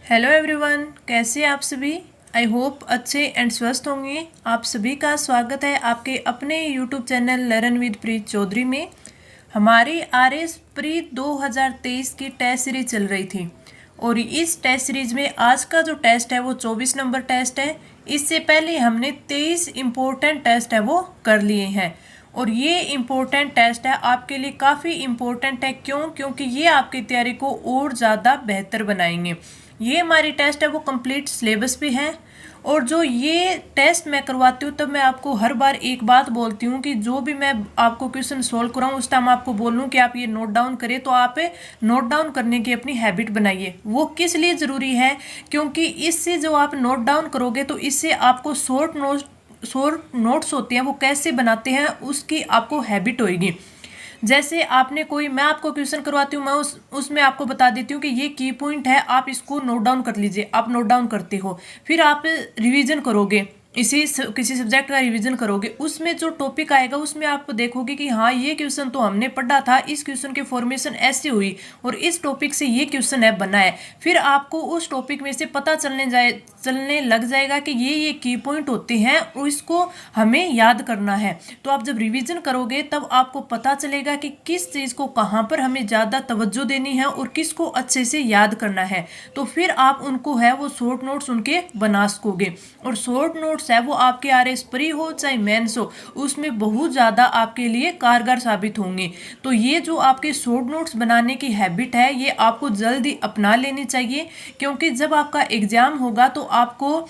Hello everyone, कैसे आप सभी। आई होप अच्छे एंड स्वस्थ होंगे। आप सभी का स्वागत है आपके अपने यूट्यूब चैनल लर्न विद प्रीत चौधरी में। हमारी आरएस प्री 2023 की टेस्ट सीरीज चल रही थी और इस टेस्ट सीरीज में आज का जो टेस्ट है वो 24 नंबर टेस्ट है। इससे पहले हमने 23 इम्पोर्टेंट टेस्ट है वो कर लिए हैं और ये इम्पोर्टेंट टेस्ट है आपके लिए काफ़ी इम्पोर्टेंट है। क्योंकि ये आपकी तैयारी को और ज़्यादा बेहतर बनाएंगे। ये हमारी टेस्ट है वो कंप्लीट सिलेबस पे है और जो ये टेस्ट मैं करवाती हूँ तब मैं आपको हर बार एक बात बोलती हूँ कि जो भी मैं आपको क्वेश्चन सोल्व कराऊँ उस टाइम आपको बोलूँ कि आप ये नोट डाउन करें, तो आप नोट डाउन करने की अपनी हैबिट बनाइए। वो किस लिए ज़रूरी है, क्योंकि इससे जो आप नोट डाउन करोगे तो इससे आपको शॉर्ट नोट्स होते हैं वो कैसे बनाते हैं उसकी आपको हैबिट होगी। जैसे आपने मैं आपको क्वेश्चन करवाती हूँ, मैं उसमें आपको बता देती हूँ कि ये की पॉइंट है, आप इसको नोट डाउन कर लीजिए। आप नोट डाउन करते हो, फिर आप रिवीजन करोगे, किसी सब्जेक्ट का रिवीजन करोगे, उसमें जो टॉपिक आएगा उसमें आप देखोगे कि हाँ ये क्वेश्चन तो हमने पढ़ा था, इस क्वेश्चन की फॉर्मेशन ऐसी हुई और इस टॉपिक से ये क्वेश्चन है बना है। फिर आपको उस टॉपिक में से पता चलने लग जाएगा कि ये की पॉइंट होते हैं और इसको हमें याद करना है। तो आप जब रिवीजन करोगे तब आपको पता चलेगा कि किस चीज़ को कहाँ पर हमें ज़्यादा तवज्जो देनी है और किसको अच्छे से याद करना है। तो फिर आप उनको है वो शॉर्ट नोट्स उनके बना सकोगे और शॉर्ट नोट्स है वो आपके आरएस प्री हो चाहे मेंस हो उसमें बहुत ज़्यादा आपके लिए कारगर साबित होंगे। तो ये जो आपके शॉर्ट नोट्स बनाने की हैबिट है ये आपको जल्दी अपना लेनी चाहिए, क्योंकि जब आपका एग्जाम होगा तो आपको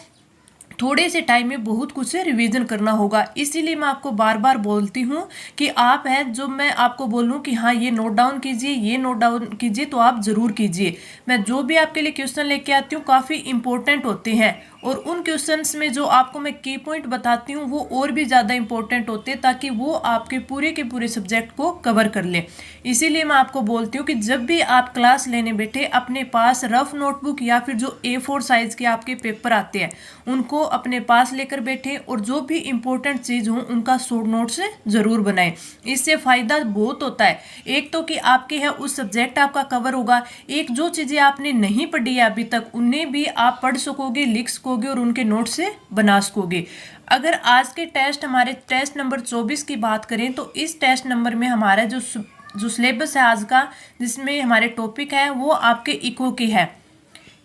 थोड़े से टाइम में बहुत कुछ से रिवीजन करना होगा। इसीलिए मैं आपको बार बार बोलती हूँ कि आप है जो मैं आपको बोलूँ कि हाँ ये नोट डाउन कीजिए, ये नोट डाउन कीजिए, तो आप ज़रूर कीजिए। मैं जो भी आपके लिए क्वेश्चन लेके आती हूँ काफ़ी इंपॉर्टेंट होते हैं और उन क्वेश्चंस में जो आपको मैं की पॉइंट बताती हूँ वो और भी ज़्यादा इंपॉर्टेंट होते हैं, ताकि वो आपके पूरे के पूरे सब्जेक्ट को कवर कर ले। इसीलिए मैं आपको बोलती हूँ कि जब भी आप क्लास लेने बैठे अपने पास रफ नोटबुक या फिर जो A4 साइज के आपके पेपर आते हैं उनको अपने पास लेकर बैठे और जो भी इम्पोर्टेंट चीज़ हो उनका शॉर्ट नोट से ज़रूर बनाएं। इससे फ़ायदा बहुत होता है। एक तो कि आपके है उस सब्जेक्ट आपका कवर होगा, एक जो चीज़ें आपने नहीं पढ़ी है अभी तक उन्हें भी आप पढ़ सकोगे, लिख सकोगे और उनके नोट से बना सकोगे। अगर आज के टेस्ट हमारे टेस्ट नंबर 24 की बात करें तो इस टेस्ट नंबर में हमारा जो सिलेबस है आज का, जिसमें हमारे टॉपिक है वो आपके इको के है।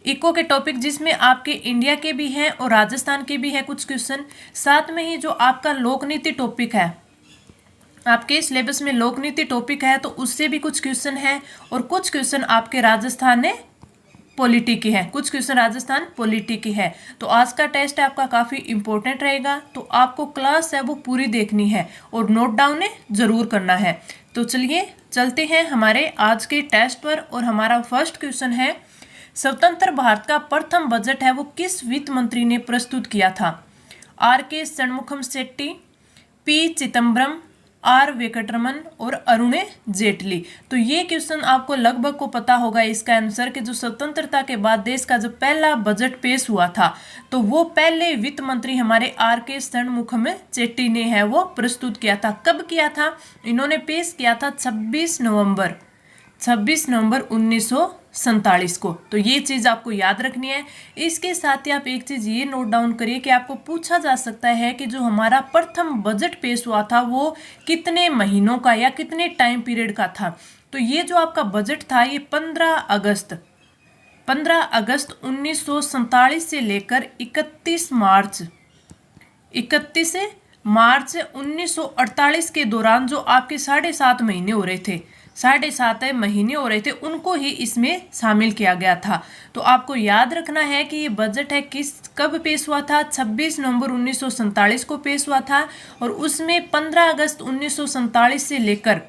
इको के टॉपिक जिसमें आपके इंडिया के भी हैं और राजस्थान के भी हैं कुछ क्वेश्चन। साथ में ही जो आपका लोक नीति टॉपिक है, आपके सिलेबस में लोक नीति टॉपिक है तो उससे भी कुछ क्वेश्चन है और कुछ क्वेश्चन आपके राजस्थान में पॉलिटी के हैं, कुछ क्वेश्चन राजस्थान पॉलिटी के हैं। तो आज का टेस्ट आपका काफ़ी इंपॉर्टेंट रहेगा, तो आपको क्लास है वो पूरी देखनी है और नोट डाउन जरूर करना है। तो चलिए चलते हैं हमारे आज के टेस्ट पर और हमारा फर्स्ट क्वेश्चन है, स्वतंत्र भारत का प्रथम बजट है वो किस वित्त मंत्री ने प्रस्तुत किया था। R.K. Shanmukham Shetty, P. Chidambaram, R. Venkataraman और अरुण जेटली। तो ये क्वेश्चन आपको लगभग को पता होगा इसका आंसर, कि जो स्वतंत्रता के बाद देश का जो पहला बजट पेश हुआ था तो वो पहले वित्त मंत्री हमारे R.K. षणमुखम शेट्टी ने है वो प्रस्तुत किया था। कब किया था? इन्होंने पेश किया था 26 नवंबर 1947 को। तो ये चीज़ आपको याद रखनी है। इसके साथ ही आप एक चीज़ ये नोट डाउन करिए कि आपको पूछा जा सकता है कि जो हमारा प्रथम बजट पेश हुआ था वो कितने महीनों का या कितने टाइम पीरियड का था। तो ये जो आपका बजट था ये 15 अगस्त 1947 से लेकर 31 मार्च 1948 के दौरान जो आपके 7.5 महीने हो रहे थे, 7.5 महीने हो रहे थे, उनको ही इसमें शामिल किया गया था। तो आपको याद रखना है कि ये बजट है कब पेश हुआ था, 26 नवंबर 1947 को पेश हुआ था और उसमें 15 अगस्त 1947 से लेकर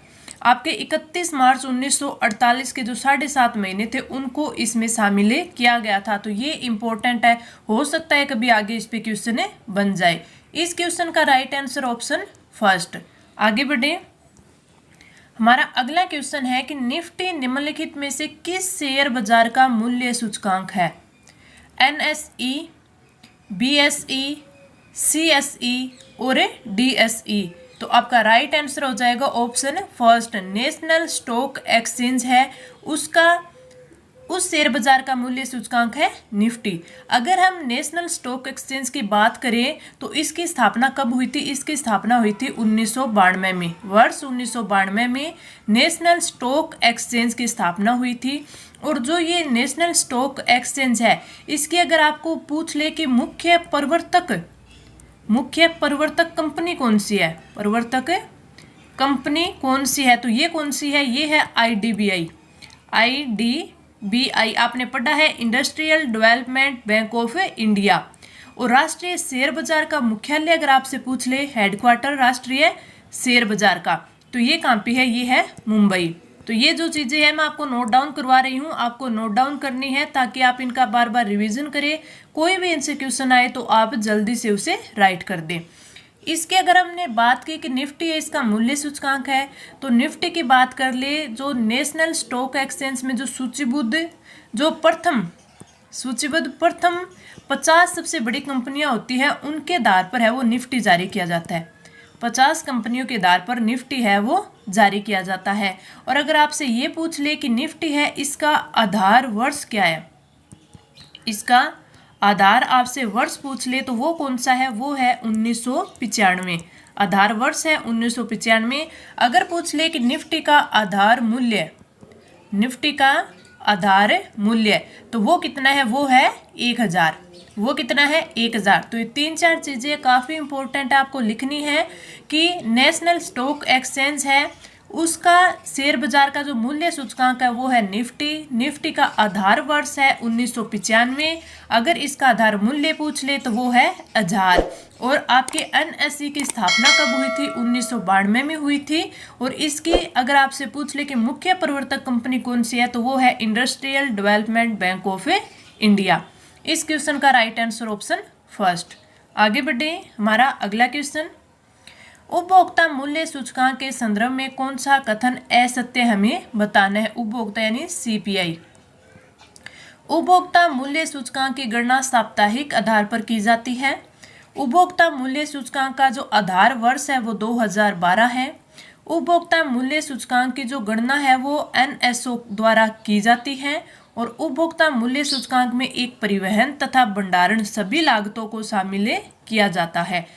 आपके 31 मार्च 1948 के जो 7.5 महीने थे उनको इसमें शामिल किया गया था। तो ये इंपॉर्टेंट है, हो सकता है कभी आगे इस पे क्वेश्चन बन जाए। इस क्वेश्चन का राइट आंसर ऑप्शन फर्स्ट। आगे बढ़े, हमारा अगला क्वेश्चन है कि निफ्टी निम्नलिखित में से किस शेयर बाजार का मूल्य सूचकांक है। NSE, BSE, CSE और DSE। तो आपका राइट आंसर हो जाएगा option first, national stock exchange है उसका उस शेयर बाजार का मूल्य सूचकांक है निफ्टी। अगर हम नेशनल स्टॉक एक्सचेंज की बात करें तो इसकी स्थापना कब हुई थी? इसकी स्थापना हुई थी 1992 में। वर्ष 1992 में नेशनल स्टॉक एक्सचेंज की स्थापना हुई थी। और जो ये नेशनल स्टॉक एक्सचेंज है, इसकी अगर आपको पूछ ले कि मुख्य प्रवर्तक कंपनी कौन सी है, प्रवर्तक कंपनी कौन सी है, तो ये कौन सी है? ये है IDBI। IDBI आपने पढ़ा है, industrial development bank of India. और राष्ट्रीय शेयर बाजार का मुख्यालय अगर आपसे पूछ ले, हेडक्वार्टर राष्ट्रीय शेयर बाजार का, तो ये कहाँ पे है? ये है मुंबई। तो ये जो चीज़ें हैं मैं आपको नोट डाउन करवा रही हूँ, आपको नोट डाउन करनी है ताकि आप इनका बार बार रिवीजन करें। कोई भी इनसे क्वेश्चन आए तो आप जल्दी से उसे राइट कर दें। इसके अगर हमने बात की कि निफ्टी है, इसका मूल्य सूचकांक है, तो निफ्टी की बात कर ले, जो नेशनल स्टॉक एक्सचेंज में जो सूचीबद्ध प्रथम 50 सबसे बड़ी कंपनियां होती हैं, उनके आधार पर है वो निफ्टी जारी किया जाता है। 50 कंपनियों के आधार पर निफ्टी है वो जारी किया जाता है। और अगर आपसे ये पूछ ले कि निफ्टी है, इसका आधार वर्ष क्या है, इसका आधार आपसे वर्ष पूछ ले तो वो कौन सा है? वो है 1995। आधार वर्ष है 1995। अगर पूछ ले कि निफ्टी का आधार मूल्य तो वो कितना है? वो है 1000। वो कितना है? 1000। तो ये 3-4 चीज़ें काफ़ी इंपॉर्टेंट आपको लिखनी है कि नेशनल स्टॉक एक्सचेंज है, उसका शेयर बाजार का जो मूल्य सूचकांक है वो है निफ्टी का आधार वर्ष है 1995। अगर इसका आधार मूल्य पूछ ले तो वो है 1000। और आपके NSE की स्थापना कब हुई थी? 1992 में हुई थी। और इसकी अगर आपसे पूछ ले कि मुख्य प्रवर्तक कंपनी कौन सी है, तो वो है industrial development bank of India. इस क्वेश्चन का राइट आंसर ऑप्शन फर्स्ट। आगे बढ़े, हमारा अगला क्वेश्चन, उपभोक्ता मूल्य सूचकांक के संदर्भ में कौन सा कथन असत्य हमें बताना है? उपभोक्ता यानी CPI। उपभोक्ता मूल्य सूचकांक की गणना साप्ताहिक आधार पर की जाती है। उपभोक्ता मूल्य सूचकांक का जो आधार वर्ष है वो 2012 है। उपभोक्ता मूल्य सूचकांक की जो गणना है वो NSO द्वारा की जाती है। और उपभोक्ता मूल्य सूचकांक में एक परिवहन तथा भंडारण सभी लागतों को शामिल किया जाता है।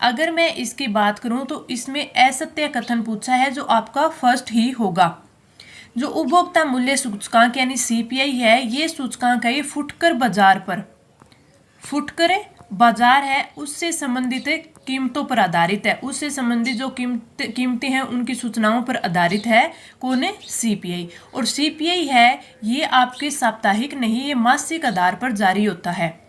अगर मैं इसकी बात करूं तो इसमें असत्य कथन पूछा है जो आपका फर्स्ट ही होगा। जो उपभोक्ता मूल्य सूचकांक यानी CPI है, ये सूचकांक है, ये फुटकर बाजार है उससे संबंधित कीमतों पर आधारित है। उससे संबंधित जो कीमतें हैं उनकी सूचनाओं पर आधारित है। कौन है? CPI। और CPI है ये आपके साप्ताहिक नहीं, ये मासिक आधार पर जारी होता है।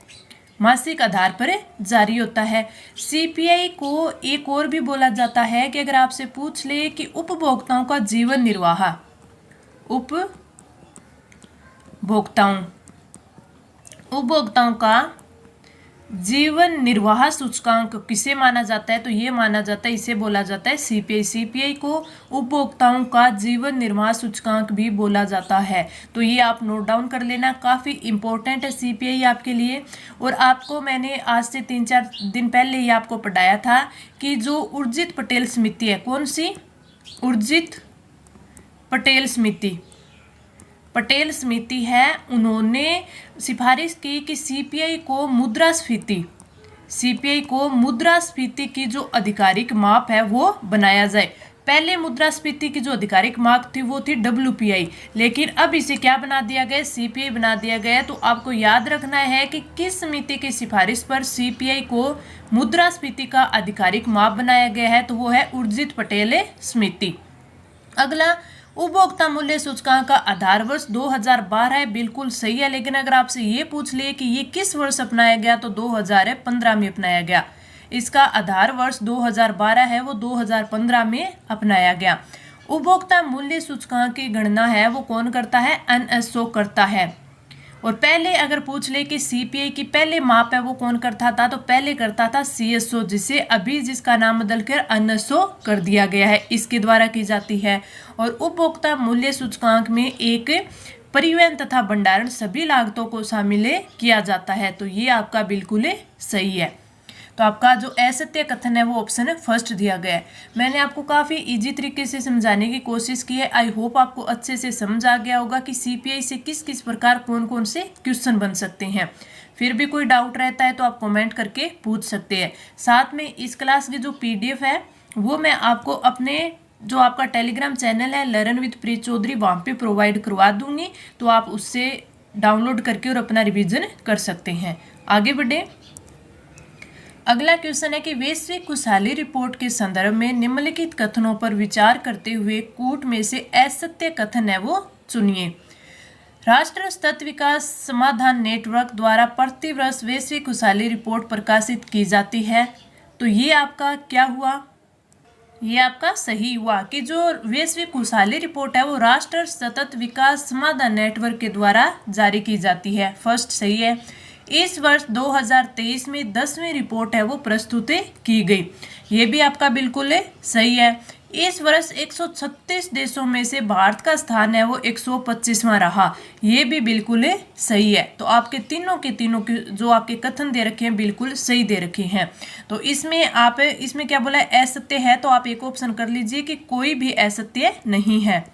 मासिक आधार पर जारी होता है। CPI को एक और भी बोला जाता है कि अगर आपसे पूछ ले कि उपभोक्ताओं का जीवन निर्वाह सूचकांक किसे माना जाता है? तो ये माना जाता है, इसे बोला जाता है CPI। CPI को उपभोक्ताओं का जीवन निर्वाह सूचकांक भी बोला जाता है। तो ये आप नोट डाउन कर लेना, काफ़ी इंपॉर्टेंट है CPI आपके लिए। और आपको मैंने आज से 3-4 दिन पहले ही आपको पढ़ाया था कि जो उर्जित पटेल समिति है, कौन सी? उर्जित पटेल समिति है, उन्होंने सिफारिश की कि CPI को मुद्रास्फीति की जो आधिकारिक माप है वो बनाया जाए। पहले मुद्रास्फीति की जो आधिकारिक माप थी वो थी WPI, लेकिन अब इसे क्या बना दिया गया? CPI बना दिया गया। तो आपको याद रखना है कि किस समिति की सिफारिश पर CPI को मुद्रास्फीति का आधिकारिक माप बनाया गया है, तो वो है उर्जित पटेल समिति। अगला, उपभोक्ता मूल्य सूचकांक का आधार वर्ष 2012 है, बिल्कुल सही है। लेकिन अगर आपसे ये पूछ ले कि ये किस वर्ष अपनाया गया, तो 2015 में अपनाया गया। इसका आधार वर्ष 2012 है, वो 2015 में अपनाया गया। उपभोक्ता मूल्य सूचकांक की गणना है वो कौन करता है? NSO करता है। और पहले अगर पूछ ले कि CPI की पहले माप है वो कौन करता था, तो पहले करता था CSO, जिसका नाम बदलकर NSO कर दिया गया है, इसके द्वारा की जाती है। और उपभोक्ता मूल्य सूचकांक में एक परिवहन तथा भंडारण सभी लागतों को शामिल किया जाता है। तो ये आपका बिल्कुल सही है। तो आपका जो असत्य कथन है वो ऑप्शन है फर्स्ट दिया गया है। मैंने आपको काफ़ी इजी तरीके से समझाने की कोशिश की है। आई होप आपको अच्छे से समझ आ गया होगा कि सीपीआई से किस किस प्रकार कौन कौन से क्वेश्चन बन सकते हैं। फिर भी कोई डाउट रहता है तो आप कमेंट करके पूछ सकते हैं। साथ में इस क्लास की जो पीडीएफ है वो मैं आपको अपने जो आपका टेलीग्राम चैनल है लर्न विद प्रीत चौधरी, वहाँ पे प्रोवाइड करवा दूंगी, तो आप उससे डाउनलोड करके और अपना रिवीजन कर सकते हैं। आगे बढ़े। अगला क्वेश्चन है कि वैश्विक खुशहाली रिपोर्ट के संदर्भ में निम्नलिखित कथनों पर विचार करते हुए कूट में से असत्य कथन है वो चुनिए। राष्ट्र सतत विकास समाधान नेटवर्क द्वारा प्रतिवर्ष वैश्विक खुशहाली रिपोर्ट प्रकाशित की जाती है, तो ये आपका क्या हुआ? ये आपका सही हुआ कि जो वैश्विक खुशहाली रिपोर्ट है वो राष्ट्र सतत विकास समाधान नेटवर्क के द्वारा जारी की जाती है। फर्स्ट सही है। इस वर्ष 2023 में 10वीं रिपोर्ट है वो प्रस्तुत की गई, ये भी आपका बिल्कुल सही है। इस वर्ष 136 देशों में से भारत का स्थान है वो 125वां रहा, ये भी बिल्कुल सही है। तो आपके तीनों के जो आपके कथन दे रखे हैं बिल्कुल सही दे रखे हैं। तो इसमें क्या बोला है? असत्य है, तो आप एक ऑप्शन कर लीजिए कि कोई भी असत्य नहीं है,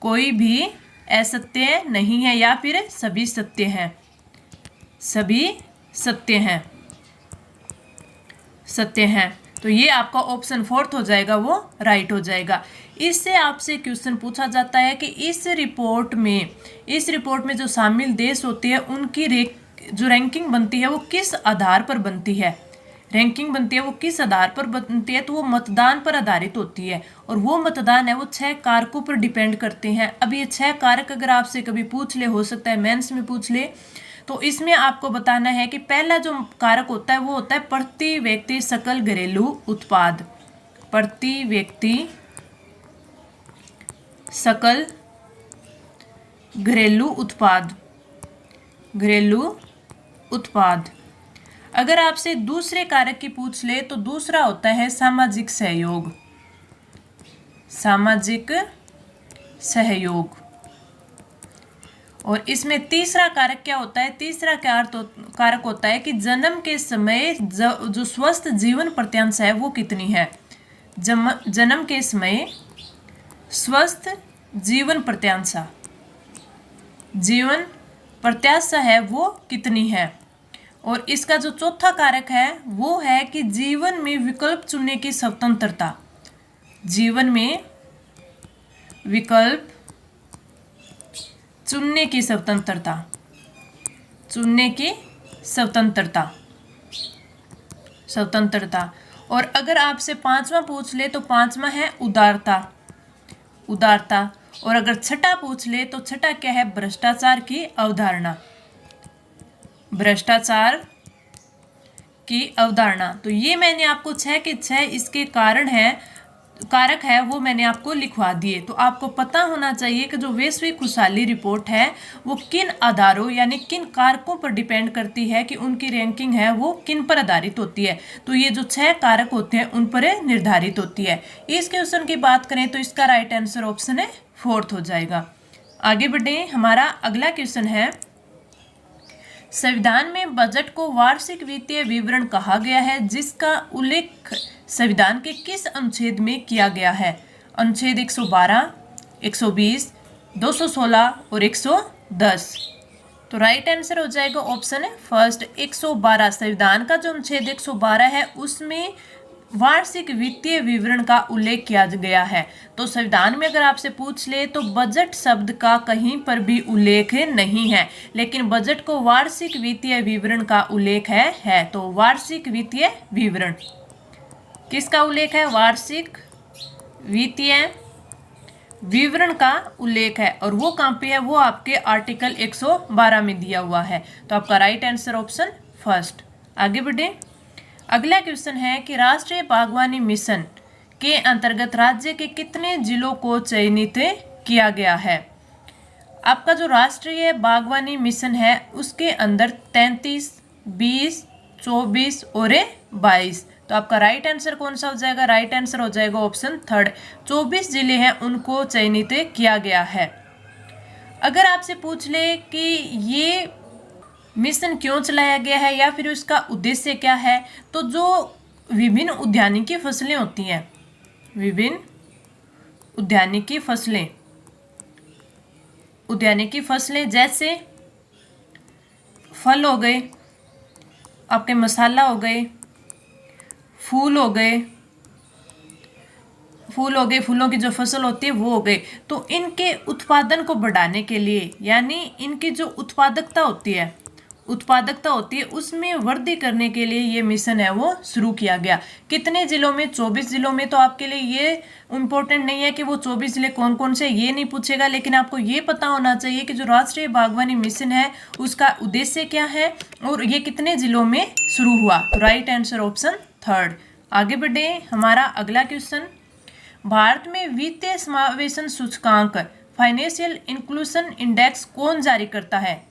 कोई भी असत्य नहीं है, या फिर सभी सत्य हैं, सभी सत्य हैं, सत्य हैं। तो ये आपका ऑप्शन फोर्थ हो जाएगा, वो राइट हो जाएगा। इससे आपसे क्वेश्चन पूछा जाता है कि इस रिपोर्ट में जो शामिल देश होते हैं उनकी जो रैंकिंग बनती है वो किस आधार पर बनती है? रैंकिंग बनती है वो किस आधार पर बनती है? तो वो मतदान पर आधारित होती है, और वो मतदान है वो 6 कारकों पर डिपेंड करते हैं। अब ये 6 कारक अगर आपसे कभी पूछ ले, हो सकता है मेंस में पूछ ले, तो इसमें आपको बताना है कि पहला जो कारक होता है वो होता है प्रति व्यक्ति सकल घरेलू उत्पाद, प्रति व्यक्ति सकल घरेलू उत्पाद, घरेलू उत्पाद। अगर आपसे दूसरे कारक की पूछ ले तो दूसरा होता है सामाजिक सहयोग, सामाजिक सहयोग। और इसमें तीसरा कारक क्या होता है? तीसरा कारक होता है कि जन्म के समय जो स्वस्थ जीवन प्रत्याशा है वो कितनी है। जन्म के समय स्वस्थ जीवन प्रत्याशा है वो कितनी है। और इसका जो चौथा कारक है वो है कि जीवन में विकल्प चुनने की स्वतंत्रता, जीवन में विकल्प चुनने की स्वतंत्रता, चुनने की स्वतंत्रता। और अगर आपसे 5वां पूछ ले तो 5वां है उदारता, उदारता। और अगर छठा पूछ ले तो छठा क्या है? भ्रष्टाचार की अवधारणा, भ्रष्टाचार की अवधारणा। तो ये मैंने आपको 6 के 6 इसके कारक है वो मैंने आपको लिखवा दिए। तो आपको पता होना चाहिए कि जो वैश्विक खुशहाली रिपोर्ट है वो किन आधारों यानी किन कारकों पर डिपेंड करती है, कि उनकी रैंकिंग है वो किन पर आधारित होती है। तो ये जो 6 कारक होते हैं उन पर निर्धारित होती है। इस क्वेश्चन की बात करें तो इसका राइट आंसर ऑप्शन है फोर्थ हो जाएगा। आगे बढ़े। हमारा अगला क्वेश्चन है, संविधान में बजट को वार्षिक वित्तीय विवरण कहा गया है, जिसका उल्लेख संविधान के किस अनुच्छेद में किया गया है? अनुच्छेद 112, 120, 216 और 110। तो राइट आंसर हो जाएगा ऑप्शन है फर्स्ट 112। संविधान का जो अनुच्छेद 112 है उसमें वार्षिक वित्तीय विवरण का उल्लेख किया गया है। तो संविधान में अगर आपसे पूछ ले तो बजट शब्द का कहीं पर भी उल्लेख नहीं है, लेकिन बजट को वार्षिक वित्तीय विवरण का उल्लेख है। तो वार्षिक वित्तीय विवरण किसका उल्लेख है? वार्षिक वित्तीय विवरण का उल्लेख है, और वो कहाँ पे है? वो आपके आर्टिकल 112 में दिया हुआ है। तो आपका राइट आंसर ऑप्शन फर्स्ट। आगे बढ़े। अगला क्वेश्चन है कि राष्ट्रीय बागवानी मिशन के अंतर्गत राज्य के कितने जिलों को चयनित किया गया है? आपका जो राष्ट्रीय बागवानी मिशन है उसके अंदर 33, 20, 24 और 22। तो आपका राइट आंसर कौन सा हो जाएगा? राइट आंसर हो जाएगा ऑप्शन थर्ड। 24 जिले हैं उनको चयनित किया गया है। अगर आपसे पूछ ले कि ये मिशन क्यों चलाया गया है या फिर उसका उद्देश्य क्या है। तो जो विभिन्न उद्यानिकी फसलें होती हैं, विभिन्न उद्यानिकी फसलें जैसे फल हो गए, आपके मसाला हो गए, फूल हो गए, फूलों की जो फसल होती है वो हो गई। तो इनके उत्पादन को बढ़ाने के लिए, यानी इनकी जो उत्पादकता होती है उसमें वृद्धि करने के लिए ये मिशन है वो शुरू किया गया। कितने जिलों में? 24 जिलों में। तो आपके लिए ये इम्पोर्टेंट नहीं है कि वो 24 जिले कौन कौन से, ये नहीं पूछेगा, लेकिन आपको ये पता होना चाहिए कि जो राष्ट्रीय बागवानी मिशन है उसका उद्देश्य क्या है और ये कितने जिलों में शुरू हुआ। तो राइट आंसर ऑप्शन 3। आगे बढ़े, हमारा अगला क्वेश्चन, भारत में वित्तीय समावेशन सूचकांक फाइनेंशियल इंक्लूजन इंडेक्स कौन जारी करता है?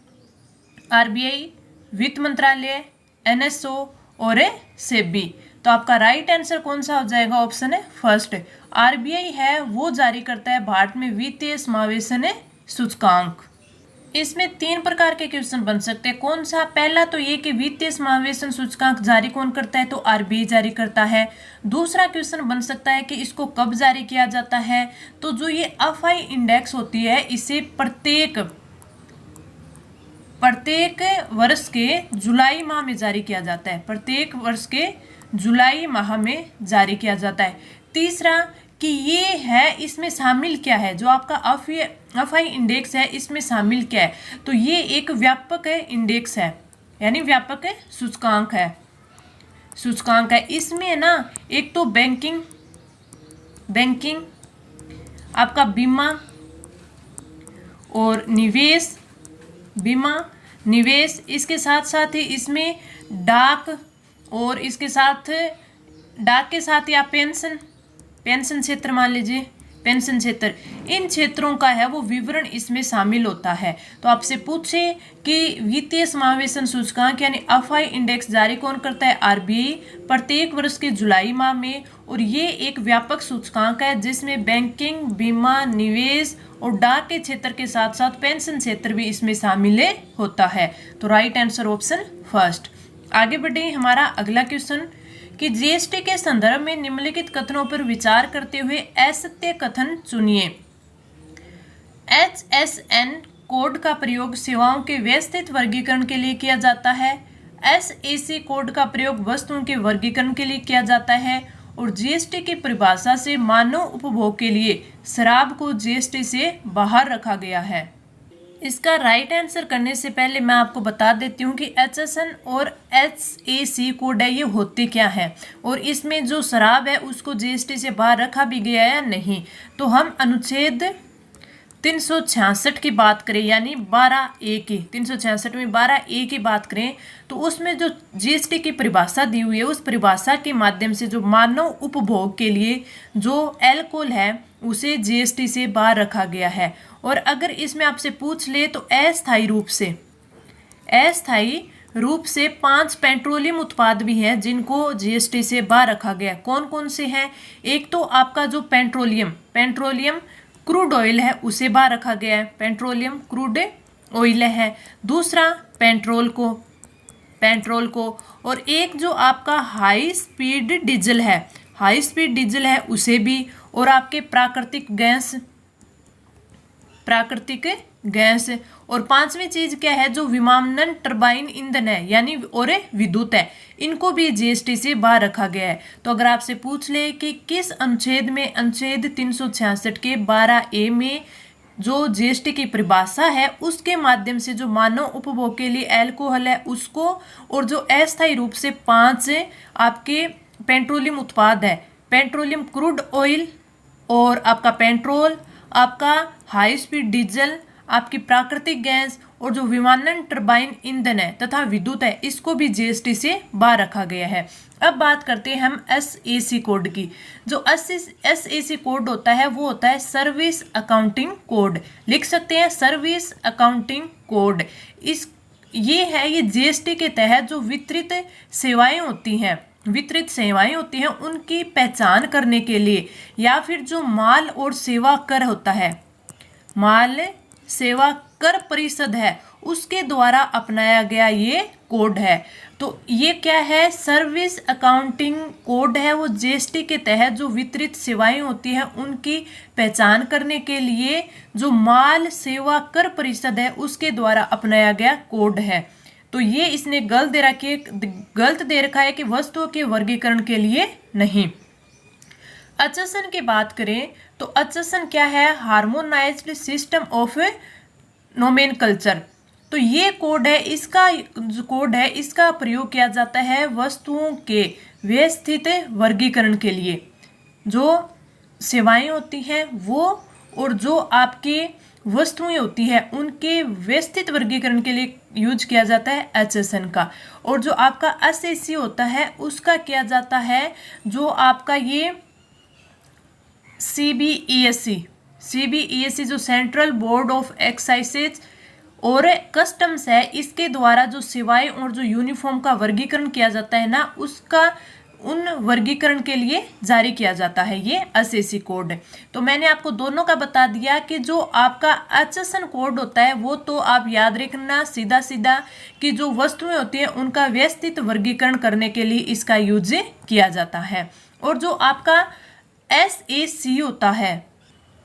आरबीआई, वित्त मंत्रालय, एनएसओ और सेबी। तो आपका राइट आंसर कौन सा हो जाएगा? ऑप्शन है फर्स्ट, आरबीआई है वो जारी करता है भारत में वित्तीय समावेशन सूचकांक। इसमें 3 प्रकार के क्वेश्चन बन सकते हैं। कौन सा? पहला तो ये कि वित्तीय समावेशन सूचकांक जारी कौन करता है? तो आरबीआई जारी करता है। दूसरा क्वेश्चन बन सकता है कि इसको कब जारी किया जाता है? तो जो ये एफआई इंडेक्स होती है इसे प्रत्येक वर्ष के जुलाई माह में जारी किया जाता है। प्रत्येक वर्ष के जुलाई माह में जारी किया जाता है। तीसरा कि ये है, इसमें शामिल क्या है? जो आपका एफआई इंडेक्स है इसमें शामिल क्या है? तो ये एक व्यापक इंडेक्स है, यानी व्यापक सूचकांक है। इसमें ना एक तो बैंकिंग, आपका बीमा और निवेश, इसके साथ साथ ही इसमें डाक, और इसके साथ डाक के साथ ही आप पेंशन क्षेत्र मान लीजिए, पेंशन क्षेत्र, इन क्षेत्रों का है वो विवरण इसमें शामिल होता है। तो आपसे पूछे कि वित्तीय समावेशन सूचकांक यानी एफआई इंडेक्स जारी कौन करता है? आरबीआई, प्रत्येक वर्ष के जुलाई माह में, और ये एक व्यापक सूचकांक है जिसमें बैंकिंग, बीमा, निवेश और डाक के क्षेत्र के साथ साथ पेंशन क्षेत्र भी इसमें शामिल होता है। तो राइट आंसर ऑप्शन फर्स्ट। आगे बढ़े, हमारा अगला क्वेश्चन कि जीएसटी के संदर्भ में निम्नलिखित कथनों पर विचार करते हुए असत्य कथन चुनिए। HSN कोड का प्रयोग सेवाओं के व्यवस्थित वर्गीकरण के लिए किया जाता है। SAC कोड का प्रयोग वस्तुओं के वर्गीकरण के लिए किया जाता है। और जीएसटी की परिभाषा से मानव उपभोग के लिए शराब को जीएसटी से बाहर रखा गया है। इसका राइट आंसर करने से पहले मैं आपको बता देती हूँ कि HSN और HAC कोड है ये होते क्या है, और इसमें जो शराब है उसको जीएसटी से बाहर रखा भी गया है या नहीं। तो हम अनुच्छेद 366 की बात करें, यानी 12A की, 366 में 12A की बात करें, तो उसमें जो जीएसटी की परिभाषा दी हुई है उस परिभाषा के माध्यम से जो मानव उपभोग के लिए जो अल्कोहल है उसे जीएसटी से बाहर रखा गया है। और अगर इसमें आपसे पूछ ले तो अस्थायी रूप से 5 पेट्रोलियम उत्पाद भी हैं जिनको जीएसटी से बाहर रखा गया। कौन कौन से हैं? एक तो आपका जो पेट्रोलियम क्रूड ऑयल है उसे बाहर रखा गया है, पेट्रोलियम क्रूड ऑयल है। दूसरा पेट्रोल को, और एक जो आपका हाई स्पीड डीजल है उसे भी, और आपके प्राकृतिक गैस, और 5वीं चीज क्या है? जो विमानन टरबाइन ईंधन है यानी और विद्युत है, इनको भी जीएसटी से बाहर रखा गया है। तो अगर आपसे पूछ ले कि किस अनुच्छेद में, अनुच्छेद 366 के 12A में जो जीएसटी की परिभाषा है उसके माध्यम से जो मानव उपभोग के लिए अल्कोहल है उसको, और जो अस्थायी रूप से 5 आपके पेट्रोलियम उत्पाद है, पेट्रोलियम क्रूड ऑयल और आपका पेट्रोल, आपका हाई स्पीड डीजल, आपकी प्राकृतिक गैस और जो विमानन टरबाइन ईंधन है तथा विद्युत है, इसको भी जीएसटी से बाहर रखा गया है। अब बात करते हैं हम एसएसी कोड की। जो एसएसी कोड होता है वो होता है सर्विस अकाउंटिंग कोड, लिख सकते हैं सर्विस अकाउंटिंग कोड। ये जीएसटी के तहत जो वितरित सेवाएं होती हैं उनकी पहचान करने के लिए, या फिर जो माल और सेवा कर होता है, माल सेवा कर परिषद है, उसके द्वारा अपनाया गया ये कोड है। तो ये क्या है, सर्विस अकाउंटिंग कोड है। वो जीएसटी के तहत जो वितरित सेवाएं होती हैं उनकी पहचान करने के लिए जो माल सेवा कर परिषद है उसके द्वारा अपनाया गया कोड है। तो ये इसने गलत दे रखा है कि वस्तुओं के वर्गीकरण के लिए नहीं। HSN की बात करें तो HSN क्या है, हार्मोनाइज्ड सिस्टम ऑफ नोमेनकल्चर। तो ये कोड है, इसका जो कोड है इसका प्रयोग किया जाता है वस्तुओं के व्यवस्थित वर्गीकरण के लिए। जो सेवाएं होती हैं वो और जो आपके वस्तुएं होती है उनके व्यवस्थित वर्गीकरण के लिए यूज किया जाता है HSN का। और जो आपका SAC होता है उसका किया जाता है जो आपका ये CBESC जो सेंट्रल बोर्ड ऑफ एक्साइजेज और कस्टम्स है, इसके द्वारा जो सेवाएं और जो यूनिफॉर्म का वर्गीकरण किया जाता है ना, उसका उन वर्गीकरण के लिए जारी किया जाता है ये SAC कोड। तो मैंने आपको दोनों का बता दिया कि जो आपका HSN कोड होता है वो तो आप याद रखना सीधा सीधा कि जो वस्तुएं होती हैं उनका व्यवस्थित वर्गीकरण करने के लिए इसका यूज किया जाता है। और जो आपका SAC होता है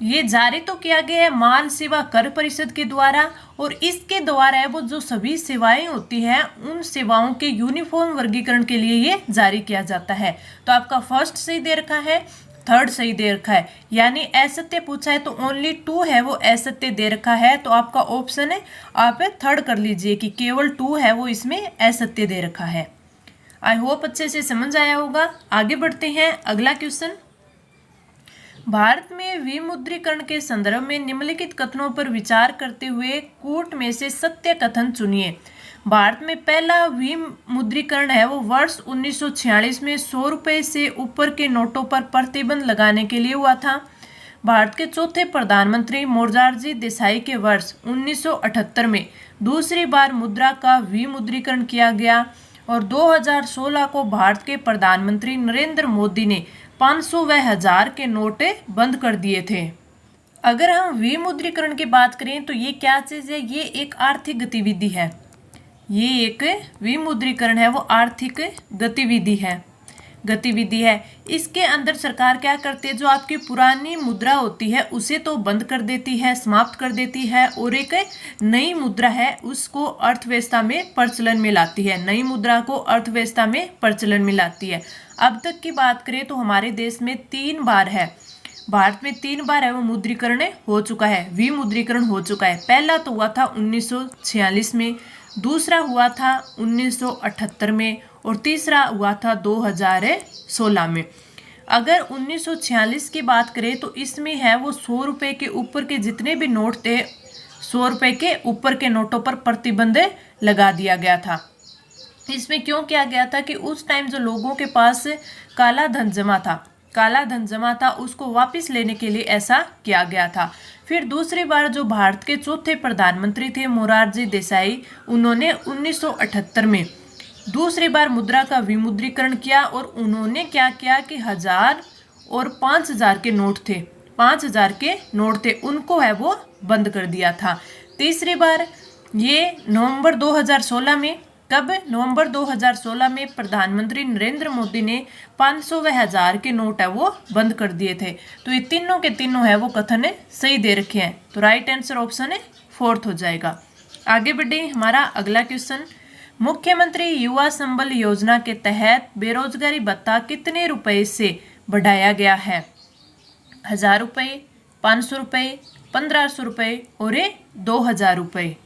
ये जारी तो किया गया है माल सेवा कर परिषद के द्वारा, और इसके द्वारा है वो जो सभी सेवाएं होती हैं उन सेवाओं के यूनिफॉर्म वर्गीकरण के लिए ये जारी किया जाता है। तो आपका फर्स्ट सही दे रखा है, थर्ड सही दे रखा है, यानी असत्य पूछा है तो ओनली 2 है वो असत्य दे रखा है। तो आपका ऑप्शन है, आप थर्ड कर लीजिए कि केवल 2 है वो इसमें असत्य दे रखा है। आई होप अच्छे से समझ आया होगा। आगे बढ़ते हैं, अगला क्वेश्चन। भारत में विमुद्रीकरण के संदर्भ में निम्नलिखित कथनों पर विचार करते हुए कूट में से सत्य कथन चुनिए। भारत में पहला विमुद्रीकरण है वो वर्ष 1946 में 100 रुपये से ऊपर के नोटों पर प्रतिबंध लगाने के लिए हुआ था। भारत के चौथे प्रधानमंत्री मोरारजी देसाई के वर्ष 1978 में दूसरी बार मुद्रा का विमुद्रीकरण किया गया, और 2016 को भारत के प्रधानमंत्री नरेंद्र मोदी ने 500 व 1000 के नोट बंद कर दिए थे। अगर हम विमुद्रीकरण की बात करें तो ये क्या चीज़ है, ये एक आर्थिक गतिविधि है। ये एक विमुद्रीकरण है वो आर्थिक गतिविधि है। इसके अंदर सरकार क्या करती है, जो आपकी पुरानी मुद्रा होती है उसे तो बंद कर देती है, समाप्त कर देती है, और एक नई मुद्रा है उसको अर्थव्यवस्था में प्रचलन में लाती है। नई मुद्रा को अर्थव्यवस्था में प्रचलन में लाती है। अब तक की बात करें तो हमारे देश में 3 बार है, भारत में 3 बार है वो मुद्रीकरण हो चुका है, विमुद्रीकरण हो चुका है। पहला तो हुआ था 1946 में, दूसरा हुआ था 1978 में, और तीसरा हुआ था 2016 में। अगर 1946 की बात करें तो इसमें है वो 100 रुपये के ऊपर के जितने भी नोट थे, 100 रुपये के ऊपर के नोटों पर प्रतिबंध लगा दिया गया था। इसमें क्यों किया गया था कि उस टाइम जो लोगों के पास काला धन जमा था उसको वापस लेने के लिए ऐसा किया गया था। फिर दूसरी बार जो भारत के चौथे प्रधानमंत्री थे मोरारजी देसाई, उन्होंने 1978 में दूसरी बार मुद्रा का विमुद्रीकरण किया, और उन्होंने क्या किया कि 1000 और 5000 के नोट थे, 5000 के नोट थे, उनको है वो बंद कर दिया था। तीसरी बार ये नवंबर 2016 में, कब, नवंबर 2016 में प्रधानमंत्री नरेंद्र मोदी ने 500 व 1000 के नोट है वो बंद कर दिए थे। तो ये तीनों के तीनों है वो कथन सही दे रखे हैं। तो राइट आंसर ऑप्शन 4 हो जाएगा। आगे बढ़े, हमारा अगला क्वेश्चन। मुख्यमंत्री युवा संबल योजना के तहत बेरोजगारी भत्ता कितने रुपए से बढ़ाया गया है? 1000 रुपये, 500 रुपये, 1500 रुपये और 2000 रुपये।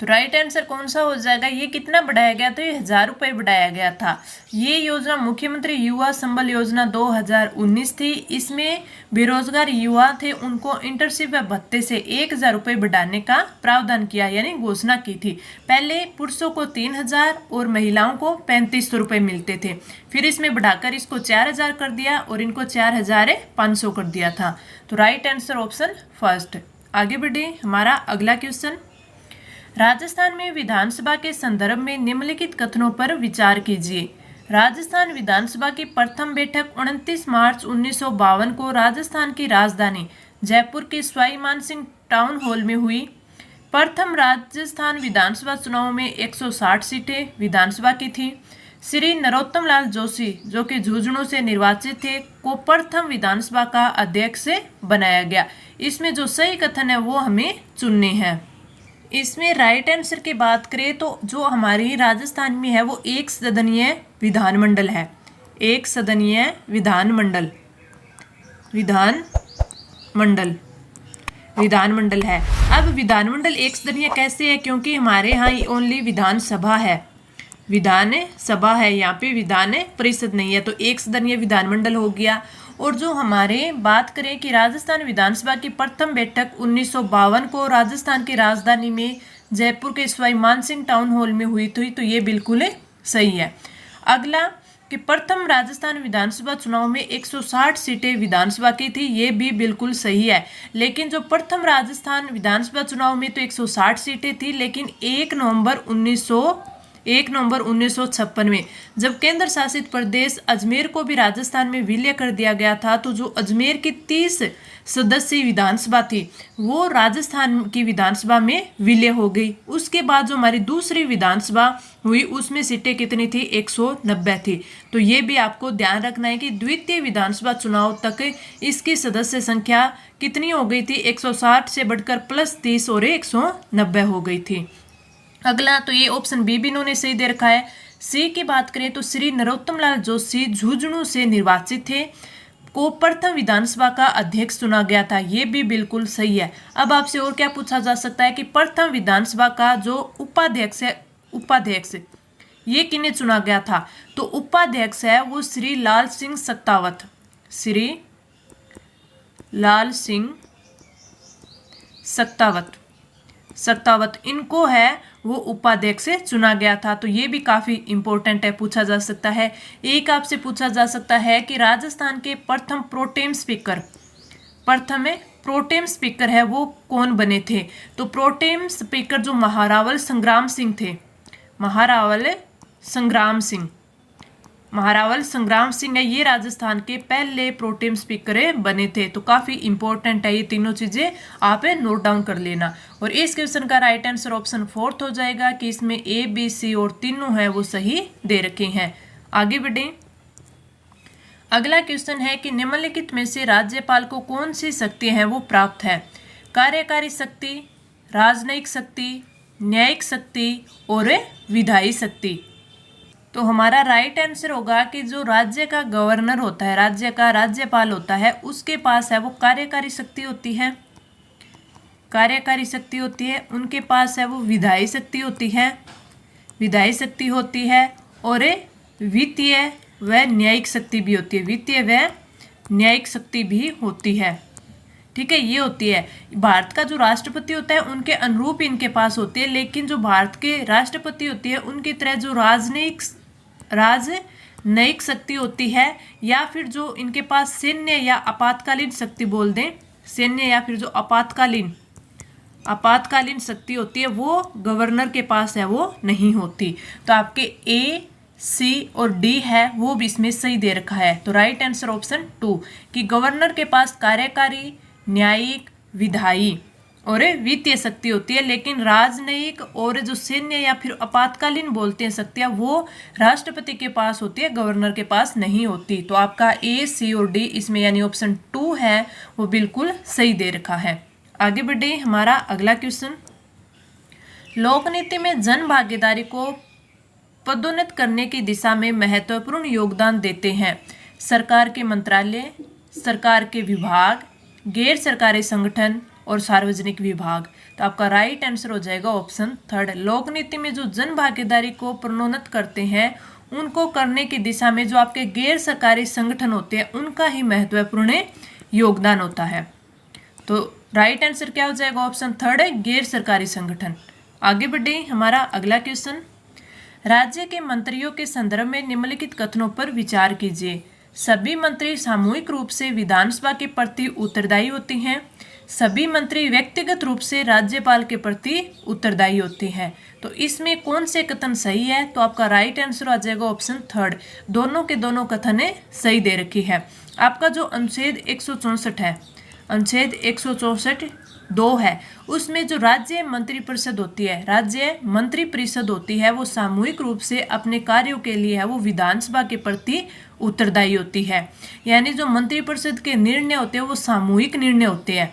तो राइट आंसर कौन सा हो जाएगा? ये कितना बढ़ाया गया था? ये 1000 रुपये बढ़ाया गया था। ये योजना मुख्यमंत्री युवा संबल योजना 2019 थी। इसमें बेरोजगार युवा थे उनको इंटर्नशिप व भत्ते से 1000 रुपये बढ़ाने का प्रावधान किया, यानी घोषणा की थी। पहले पुरुषों को 3000 और महिलाओं को 3500 रुपये मिलते थे। फिर इसमें बढ़ाकर इसको 4000 कर दिया और इनको 4500 कर दिया था। तो राइट आंसर ऑप्शन फर्स्ट। आगे बढ़े, हमारा अगला क्वेश्चन। राजस्थान में विधानसभा के संदर्भ में निम्नलिखित कथनों पर विचार कीजिए। राजस्थान विधानसभा की प्रथम बैठक 29 मार्च 1952 को राजस्थान की राजधानी जयपुर के सवाई मानसिंह टाउन हॉल में हुई। प्रथम राजस्थान विधानसभा चुनाव में 160 सीटें विधानसभा की थी। श्री नरोत्तम लाल जोशी जो कि झुंझुनू से निर्वाचित थे को प्रथम विधानसभा का अध्यक्ष बनाया गया। इसमें जो सही कथन है वो हमें चुनने हैं। इसमें राइट आंसर की बात करें तो जो हमारी राजस्थान में है वो एक सदनीय विधानमंडल है। एक सदनीय विधानमंडल है। अब विधानमंडल एक सदनीय कैसे है, क्योंकि हमारे यहाँ ओनली विधानसभा है, यहाँ पे विधान परिषद नहीं है, तो एक सदनीय विधानमंडल हो गया। और जो हमारे बात करें कि राजस्थान विधानसभा की प्रथम बैठक 1952 को राजस्थान की राजधानी में जयपुर के सवाई मानसिंह टाउन हॉल में हुई थी, तो ये बिल्कुल सही है। अगला कि प्रथम राजस्थान विधानसभा चुनाव में 160 सीटें विधानसभा की थी, ये भी बिल्कुल सही है। लेकिन जो प्रथम राजस्थान विधानसभा चुनाव में तो 160 सीटें थी, लेकिन 1 नवंबर 1956 में जब केंद्र शासित प्रदेश अजमेर को भी राजस्थान में विलय कर दिया गया था, तो जो अजमेर की 30 सदस्यीय विधानसभा थी वो राजस्थान की विधानसभा में विलय हो गई। उसके बाद जो हमारी दूसरी विधानसभा हुई उसमें सीटें कितनी थी, 190 थी। तो ये भी आपको ध्यान रखना है कि द्वितीय विधानसभा चुनाव तक इसकी सदस्य संख्या कितनी हो गई थी, 160 से बढ़कर +30 और 190 हो गई थी। अगला तो ये ऑप्शन बी भी इन्होंने सही दे रखा है। सी की बात करें तो श्री नरोत्तम लाल जोशी झुंझुनू से निर्वाचित थे को प्रथम विधानसभा का अध्यक्ष चुना गया था, ये भी बिल्कुल सही है। अब आपसे और क्या पूछा जा सकता है कि प्रथम विधानसभा का जो उपाध्यक्ष ये किन्हें चुना गया था, तो उपाध्यक्ष है वो श्री लाल सिंह सख्तावत इनको है वो उपाध्यक्ष से चुना गया था। तो ये भी काफ़ी इंपॉर्टेंट है, पूछा जा सकता है। एक आपसे पूछा जा सकता है कि राजस्थान के प्रथम प्रोटेम स्पीकर है वो कौन बने थे, तो प्रोटेम स्पीकर जो महारावल संग्राम सिंह है, ये राजस्थान के पहले प्रोटेम स्पीकर बने थे। तो काफ़ी इंपॉर्टेंट है, ये तीनों चीज़ें आप नोट डाउन कर लेना। और इस क्वेश्चन का राइट आंसर ऑप्शन 4 हो जाएगा कि इसमें ए बी सी और तीनों है वो सही दे रखे हैं। आगे बढ़ें। अगला क्वेश्चन है कि निम्नलिखित में से राज्यपाल को कौन सी शक्तियाँ हैं वो प्राप्त है, कार्यकारी शक्ति, राजनयिक शक्ति, न्यायिक शक्ति और विधायी शक्ति। तो हमारा राइट आंसर होगा कि जो राज्य का गवर्नर होता है, राज्य का राज्यपाल होता है, उसके पास है वो कार्यकारी शक्ति होती है, उनके पास है वो विधायी शक्ति होती है और वित्तीय व न्यायिक शक्ति भी होती है। ठीक है, ये होती है। भारत का जो राष्ट्रपति होता है उनके अनुरूप इनके पास होती है, लेकिन जो भारत के राष्ट्रपति होती है उनकी तरह जो राजनयिक शक्ति होती है या फिर जो इनके पास सैन्य या आपातकालीन शक्ति बोल दें, सैन्य या फिर जो आपातकालीन शक्ति होती है वो गवर्नर के पास है वो नहीं होती। तो आपके ए सी और डी है वो भी इसमें सही दे रखा है। तो राइट आंसर ऑप्शन 2 कि गवर्नर के पास कार्यकारी, न्यायिक, विधायी और वित्तीय शक्ति होती है, लेकिन राजनयिक और जो सैन्य या फिर आपातकालीन बोलते हैं शक्तियाँ वो राष्ट्रपति के पास होती है, गवर्नर के पास नहीं होती। तो आपका ए सी और डी इसमें यानी ऑप्शन 2 है वो बिल्कुल सही दे रखा है। आगे बढ़े। हमारा अगला क्वेश्चन, लोकनीति में जन भागीदारी को पदोन्नत करने की दिशा में महत्वपूर्ण योगदान देते हैं सरकार के मंत्रालय, सरकार के विभाग, गैर सरकारी संगठन और सार्वजनिक विभाग। तो आपका राइट आंसर हो जाएगा ऑप्शन 3। लोकनीति में जो जन भागीदारी को प्रोन्नत करते हैं उनको करने की दिशा में जो आपके गैर सरकारी संगठन होते हैं उनका ही महत्वपूर्ण योगदान होता है। तो राइट आंसर क्या हो जाएगा, ऑप्शन 3 गैर सरकारी संगठन। आगे बढ़े। हमारा अगला क्वेश्चन, राज्य के मंत्रियों के संदर्भ में निम्नलिखित कथनों पर विचार कीजिए। सभी मंत्री सामूहिक रूप से विधानसभा के प्रति उत्तरदायी होते हैं, सभी मंत्री व्यक्तिगत रूप से राज्यपाल के प्रति उत्तरदायी होते हैं। तो इसमें कौन से कथन सही है, तो आपका राइट आंसर आ जाएगा ऑप्शन 3। दोनों के दोनों कथन सही दे रखी है। आपका जो अनुच्छेद 164 है, अनुच्छेद 164 2 है, उसमें जो राज्य मंत्रिपरिषद होती है, राज्य मंत्रिपरिषद होती है, वो सामूहिक रूप से अपने कार्यों के लिए है वो विधानसभा के प्रति उत्तरदायी होती है। यानी जो मंत्रिपरिषद के निर्णय होते हैं वो सामूहिक निर्णय होते हैं।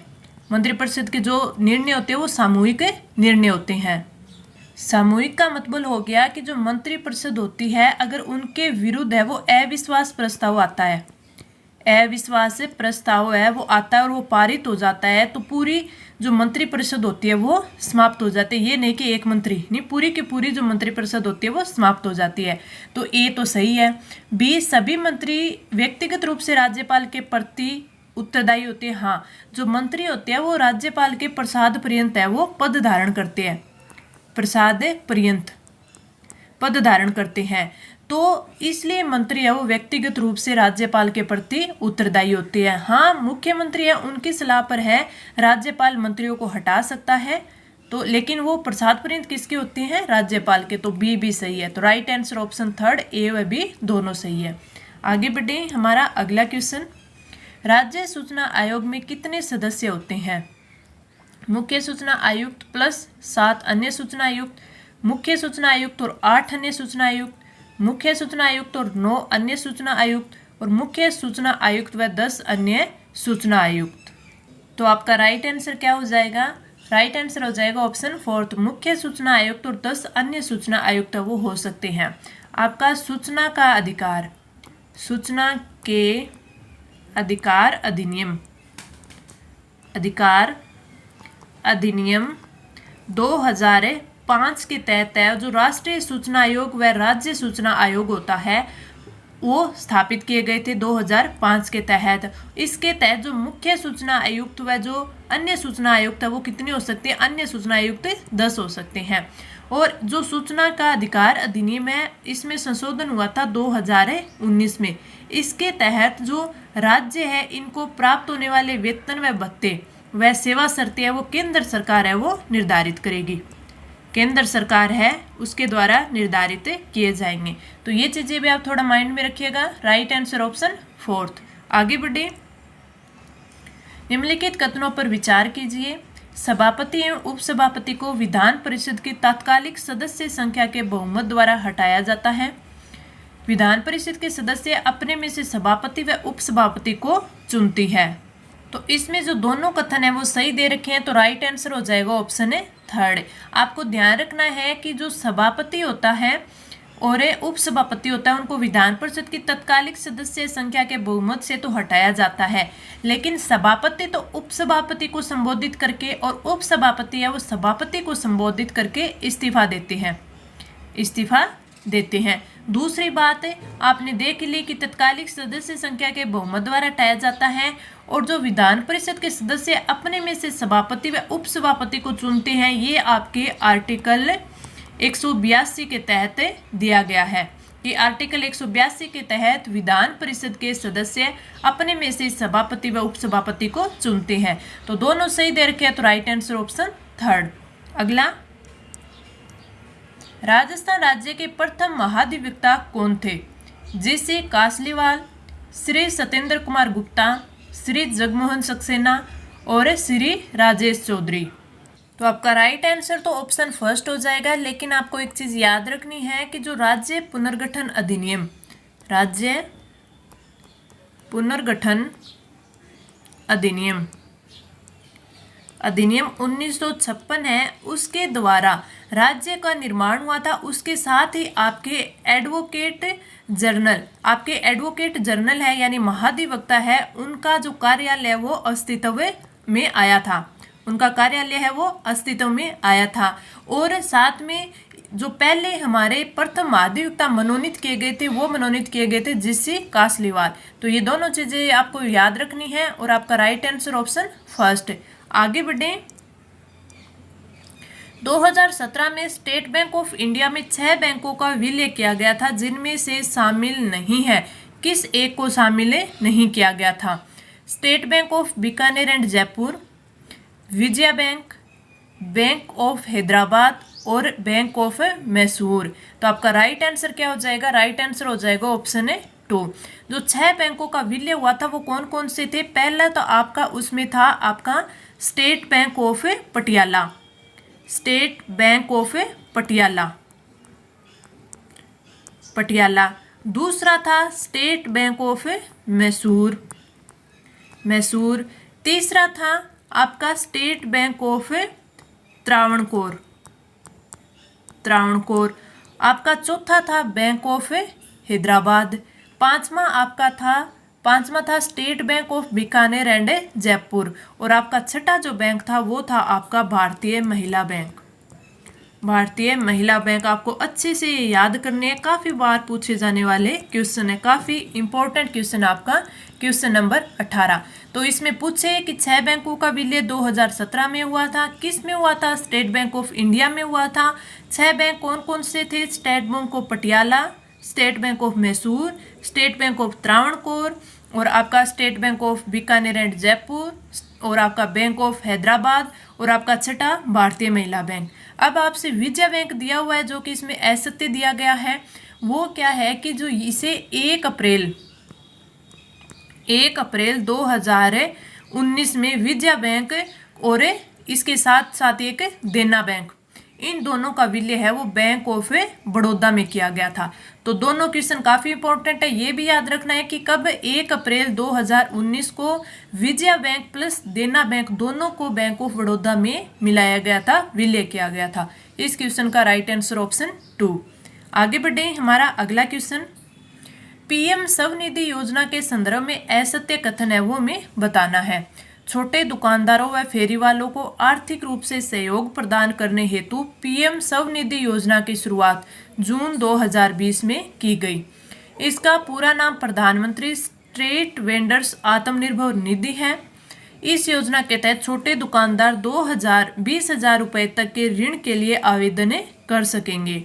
मंत्रिपरिषद के जो निर्णय होते हैं वो सामूहिक निर्णय होते हैं। सामूहिक का मतलब हो गया कि जो मंत्रिपरिषद होती है अगर उनके विरुद्ध है वो अविश्वास प्रस्ताव आता है, अविश्वास प्रस्ताव है वो आता है और वो पारित हो जाता है, तो पूरी जो मंत्रिपरिषद होती है वो समाप्त हो जाती है। ये नहीं कि एक मंत्री नहीं, पूरी की पूरी जो मंत्रिपरिषद होती है वो समाप्त हो जाती है। तो ए तो सही है। बी, सभी मंत्री व्यक्तिगत रूप से राज्यपाल के प्रति उत्तरदायी होते हैं। हाँ, जो मंत्री होते हैं वो राज्यपाल के प्रसाद पर्यंत है वो पद धारण करते हैं, प्रसाद पर्यंत पद धारण करते हैं। तो इसलिए मंत्री है वो व्यक्तिगत रूप से राज्यपाल के प्रति उत्तरदायी होते हैं। हाँ, मुख्यमंत्री है उनकी सलाह पर है राज्यपाल मंत्रियों को हटा सकता है, तो लेकिन वो प्रसाद पर्यंत किसके होते हैं? राज्यपाल के। तो बी भी सही है। तो राइट आंसर ऑप्शन थर्ड, ए व बी दोनों सही है। आगे बढ़े, हमारा अगला क्वेश्चन, राज्य सूचना आयोग में कितने सदस्य होते हैं? मुख्य सूचना आयुक्त प्लस 7 अन्य सूचना आयुक्त, मुख्य सूचना आयुक्त और 8 अन्य सूचना आयुक्त, मुख्य सूचना आयुक्त और 9 अन्य सूचना आयुक्त, और मुख्य सूचना आयुक्त व 10 अन्य सूचना आयुक्त। तो आपका राइट आंसर क्या हो जाएगा? राइट आंसर हो जाएगा ऑप्शन फोर्थ, मुख्य सूचना आयुक्त और 10 अन्य सूचना आयुक्त वो हो सकते हैं। आपका सूचना का अधिकार, सूचना के अधिकार अधिनियम, अधिकार अधिनियम 2005 के तहत है जो राष्ट्रीय सूचना आयोग व राज्य सूचना आयोग होता है वो स्थापित किए गए थे 2005 के तहत। इसके तहत जो मुख्य सूचना आयुक्त व जो अन्य सूचना आयुक्त है वो कितने हो सकते हैं? अन्य सूचना आयुक्त 10 हो सकते हैं। और जो सूचना का अधिकार अधिनियम है इसमें संशोधन हुआ था 2019 में। इसके तहत जो राज्य है इनको प्राप्त होने वाले वेतन व भत्ते वह सेवा शर्तें है वो केंद्र सरकार है वो निर्धारित करेगी, केंद्र सरकार है उसके द्वारा निर्धारित किए जाएंगे। तो ये चीजें भी आप थोड़ा माइंड में रखिएगा। Right answer option fourth. आगे बढ़े, निम्नलिखित कथनों पर विचार कीजिए। सभापति एवं उपसभापति को विधान परिषद की तात्कालिक सदस्य संख्या के बहुमत द्वारा हटाया जाता है। विधान परिषद के सदस्य अपने में से सभापति व उपसभापति को चुनती है। तो इसमें जो दोनों कथन है वो सही दे रखे हैं, तो राइट आंसर हो जाएगा ऑप्शन है थर्ड। आपको ध्यान रखना है कि जो सभापति होता है और उपसभापति होता है उनको विधान परिषद की तत्कालिक सदस्य संख्या के बहुमत से तो हटाया जाता है, लेकिन सभापति तो उपसभापति को संबोधित करके और उपसभापति है वो सभापति को संबोधित करके इस्तीफा देते हैं, इस्तीफा देते हैं। दूसरी बात है आपने देख ली कि तत्कालिक सदस्य संख्या के बहुमत द्वारा हटाया जाता है और जो विधान परिषद के सदस्य अपने में से सभापति व उपसभापति को चुनते हैं, ये आपके आर्टिकल 182 के तहत दिया गया है कि आर्टिकल 182 के तहत विधान परिषद के सदस्य अपने में से सभापति व उपसभापति को चुनते हैं। तो दोनों सही दे रखे हैं, तो राइट आंसर ऑप्शन थर्ड। अगला, राजस्थान राज्य के प्रथम महाधिवक्ता कौन थे? जी.सी. कासलीवाल, श्री सत्येंद्र कुमार गुप्ता, श्री जगमोहन सक्सेना और श्री राजेश चौधरी। तो आपका राइट आंसर तो ऑप्शन फर्स्ट हो जाएगा, लेकिन आपको एक चीज याद रखनी है कि जो राज्य पुनर्गठन अधिनियम, राज्य पुनर्गठन अधिनियम 1956 है, उसके द्वारा राज्य का निर्माण हुआ था। उसके साथ ही आपके एडवोकेट जनरल है यानी महाधिवक्ता है, उनका जो कार्यालय वो अस्तित्व में आया था, उनका कार्यालय है वो अस्तित्व में आया था। और साथ में जो पहले हमारे प्रथम महाधिवक्ता मनोनीत किए गए थे वो मनोनीत किए गए थे जी.सी. कासलीवाल। तो ये दोनों चीजें आपको याद रखनी है और आपका राइट आंसर ऑप्शन फर्स्ट। आगे बढ़े, 2017 में स्टेट बैंक ऑफ इंडिया में 6 बैंकों का विलय किया गया था, जिनमें से शामिल नहीं है, किस एक को शामिल नहीं किया गया था? State bank of Bikaner and Jaipur, Vijaya bank, bank of Hyderabad और बैंक ऑफ मैसूर। तो आपका राइट आंसर क्या हो जाएगा? राइट आंसर हो जाएगा ऑप्शन है 2। जो 6 बैंकों का विलय हुआ था वो कौन कौन से थे? पहला तो आपका उसमें था आपका state bank of Patiala, state bank of Patiala, Patiala. दूसरा था state bank of Mysore, Mysore. तीसरा था आपका state bank of Travancore, Travancore. आपका चौथा था बैंक ऑफ हैदराबाद। पांचवा था state bank of Bikaner and Jaipur. और आपका छठा जो बैंक था वो था आपका भारतीय महिला बैंक, भारतीय महिला बैंक। आपको अच्छे से याद करने हैं, काफ़ी बार पूछे जाने वाले क्वेश्चन है, काफ़ी इंपॉर्टेंट क्वेश्चन आपका क्वेश्चन नंबर 18। तो इसमें पूछे कि 6 बैंकों का विलय 2017 में हुआ था, किस में हुआ था? स्टेट बैंक ऑफ इंडिया में हुआ था। 6 बैंक कौन कौन से थे? State bank of Patiala, state bank of Mysore, state bank of Travancore और आपका state bank of Bikaner and Jaipur और आपका बैंक ऑफ हैदराबाद और आपका छठा भारतीय महिला बैंक। अब आपसे विजया बैंक दिया हुआ है जो कि इसमें असत्य दिया गया है। वो क्या है कि जो इसे 1 अप्रैल 2019 में विजया बैंक और इसके साथ साथ एक देना बैंक, इन दोनों का विलय है वो बैंक ऑफ बड़ौदा में किया गया था। तो दोनों क्वेश्चन काफ़ी इंपॉर्टेंट है, ये भी याद रखना है कि कब 1 अप्रैल 2019 को विजया बैंक प्लस देना बैंक दोनों को बैंक ऑफ बड़ौदा में मिलाया गया था, विलय किया गया था। इस क्वेश्चन का राइट आंसर ऑप्शन 2। आगे बढ़े, हमारा अगला क्वेश्चन, पीएम स्वनिधि योजना के संदर्भ में असत्य कथन है वो हमें बताना है। छोटे दुकानदारों व फेरी वालों को आर्थिक रूप से सहयोग प्रदान करने हेतु पीएम स्वनिधि योजना की शुरुआत जून 2020 में की गई। इसका पूरा नाम प्रधानमंत्री स्ट्रीट वेंडर्स आत्मनिर्भर निधि है। इस योजना के तहत छोटे दुकानदार 20,000 रुपए तक के ऋण के लिए आवेदन कर सकेंगे।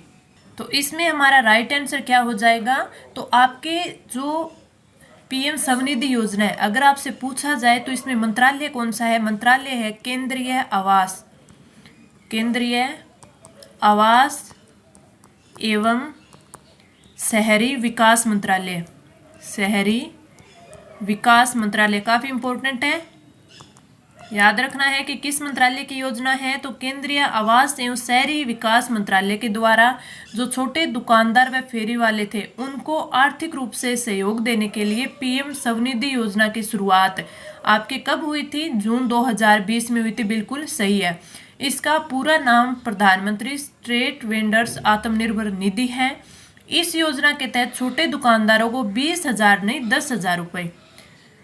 तो इसमें हमारा राइट आंसर क्या हो जाएगा? तो आपके जो पीएम स्वनिधि योजना है, अगर आपसे पूछा जाए तो इसमें मंत्रालय कौन सा है? मंत्रालय है केंद्रीय आवास एवं शहरी विकास मंत्रालय, शहरी विकास मंत्रालय। काफ़ी इंपॉर्टेंट है, याद रखना है कि किस मंत्रालय की योजना है। तो केंद्रीय आवास एवं शहरी विकास मंत्रालय के द्वारा जो छोटे दुकानदार व फेरी वाले थे उनको आर्थिक रूप से सहयोग देने के लिए पीएम स्वनिधि योजना की शुरुआत आपके कब हुई थी? जून 2020 में हुई थी, बिल्कुल सही है। इसका पूरा नाम प्रधानमंत्री स्ट्रीट वेंडर्स आत्मनिर्भर निधि है। इस योजना के तहत छोटे दुकानदारों को 20,000 नहीं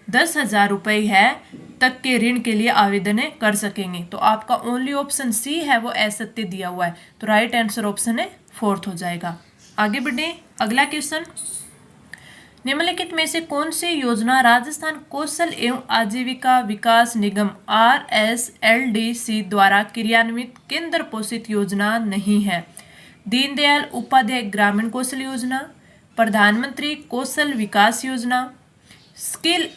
10,000 रुपये है तक के ऋण के लिए आवेदन कर सकेंगे। तो आपका ओनली ऑप्शन सी है वो असत्य दिया हुआ है, तो राइट आंसर ऑप्शन है 4th हो जाएगा। आगे बढ़े, अगला क्वेश्चन, निम्नलिखित में से कौन सी योजना राजस्थान कौशल एवं आजीविका विकास निगम RSLDC द्वारा क्रियान्वित केंद्र पोषित योजना नहीं है? दीनदयाल उपाध्याय ग्रामीण कौशल योजना, प्रधानमंत्री कौशल विकास योजना, skill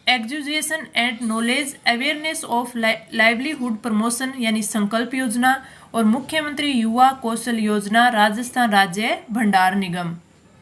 execution and knowledge awareness of livelihood promotion यानी संकल्प योजना और मुख्यमंत्री युवा कौशल योजना राजस्थान राज्य भंडार निगम।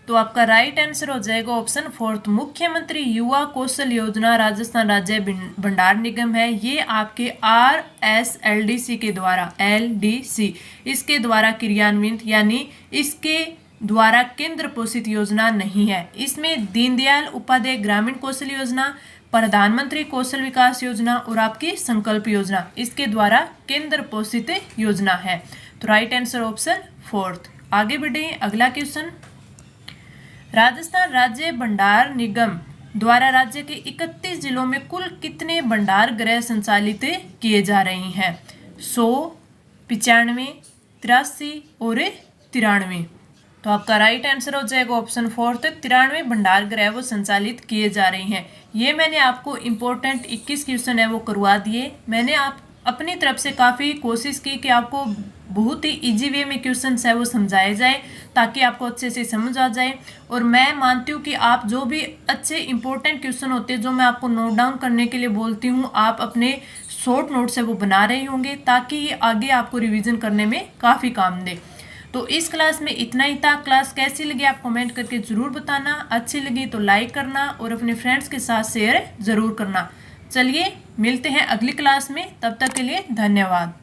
तो आपका राइट आंसर हो जाएगा ऑप्शन 4th, मुख्यमंत्री युवा कौशल योजना राजस्थान राज्य भंडार निगम है। ये आपके RSLDC के द्वारा LDC इसके द्वारा क्रियान्वित यानी इसके द्वारा केंद्र पोषित योजना नहीं है। इसमें दीनदयाल उपाध्याय ग्रामीण कौशल योजना, प्रधानमंत्री कौशल विकास योजना और आपकी संकल्प योजना इसके द्वारा केंद्र पोषित योजना है। तो राइट आंसर ऑप्शन 4th। आगे बढ़े, अगला क्वेश्चन, राजस्थान राज्य भंडार निगम द्वारा राज्य के 31 जिलों में कुल कितने भंडार गृह संचालित किए जा रहे हैं? 100, 95, 83 और 93। तो आपका राइट आंसर हो जाएगा ऑप्शन 4th, 93 भंडार गृह वो संचालित किए जा रहे हैं। ये मैंने आपको इम्पोर्टेंट 21 क्वेश्चन है वो करवा दिए। मैंने आप अपनी तरफ से काफ़ी कोशिश की कि आपको बहुत ही इजी वे में क्वेश्चन है वो समझाए जाए ताकि आपको अच्छे से समझ आ जाए। और मैं मानती हूँ कि आप जो भी अच्छे इंपॉर्टेंट क्वेश्चन होते हैं जो मैं आपको नोट डाउन करने के लिए बोलती हूँ, आप अपने शॉर्ट नोट्स है वो बना रहे होंगे ताकि ये आगे आपको रिवीजन करने में काफ़ी काम दे। तो इस क्लास में इतना ही था। क्लास कैसी लगी आप कमेंट करके ज़रूर बताना, अच्छी लगी तो लाइक करना और अपने फ्रेंड्स के साथ शेयर ज़रूर करना। चलिए मिलते हैं अगली क्लास में, तब तक के लिए धन्यवाद।